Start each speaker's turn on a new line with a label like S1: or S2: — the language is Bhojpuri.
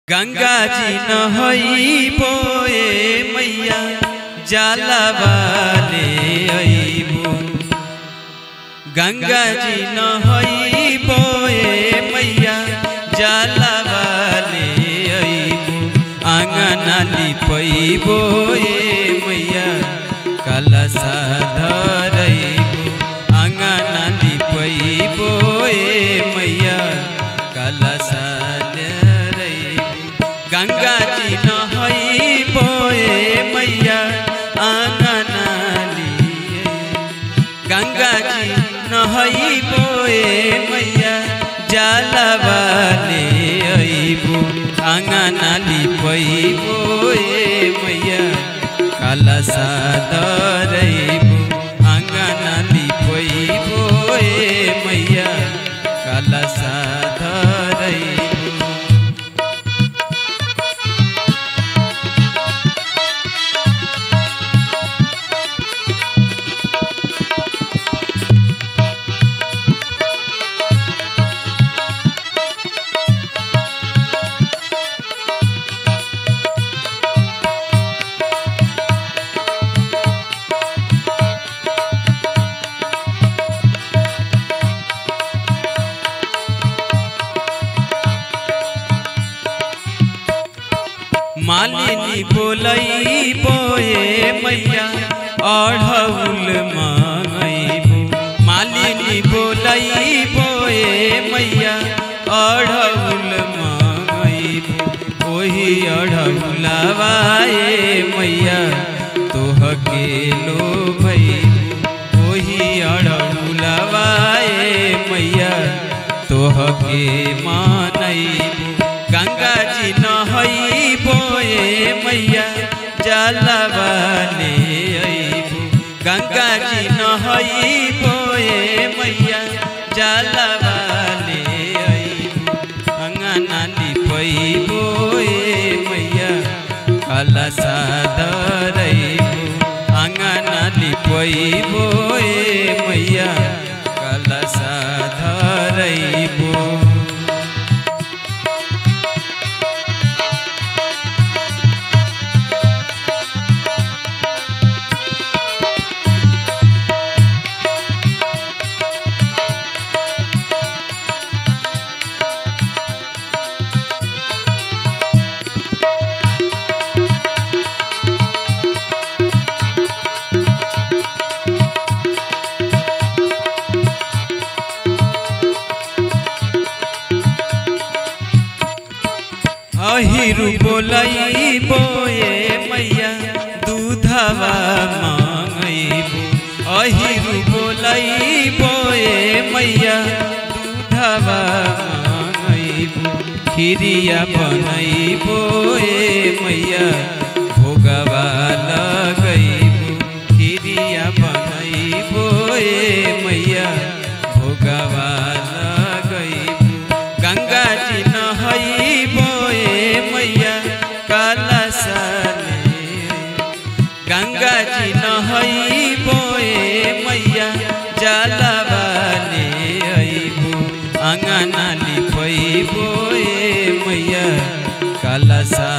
S1: गंगा जी नहइबो ए मैया जलवाले अइबो। गंगा जी नहइबो ए मैया जलवाले अइबो। आंगना लिपइबो ए मैया कलशा धरइबो। आंगना लिपइबो ए मैया कलशा गंगा जी नहइबो ए मैया आंगना लिए। गंगा जी नहइबो ए मैया जलवाले अइबो। आंगना लिपइबो ए मैया कलशा धरइबो। आंगना लिपइबो ए मैया कलशा धरइबो। मालिनी बोलइबो ए मैया अढ़उल मांगइबो। मालिनी बोलइबो ए मैया अढ़उल मांगइबो। ओही अढ़उलवा ए मैया तोहके लोभइबो। ओही अढ़उलवा ए मैया तोहके मानइबो। गंगा जी नहइबो ए मैया जलवाले अइबो। गंगा जी नहइबो ए मैया जलवाले अइबो। आंगना लिपइबो ए मैया कलशा धरइबो। आंगना लिपइबो ए मैया कलशा धरइबो। अहिरु बोलइबो ए मैया दूधवा मांगइबो। अहिरु बोलइबो ए मैया दूधवा मांगइबो। खिरिया बनइबो ए मैया भोगवा लगइबो। खिरिया बनइबो ए मैया भोगवा लगइबो। गंगा जी नहइबो मैया कलशा ले। गंगा जी नहइबो ए मैया जलवाले अइबो। आंगना लिपइबो ए मैया कलशा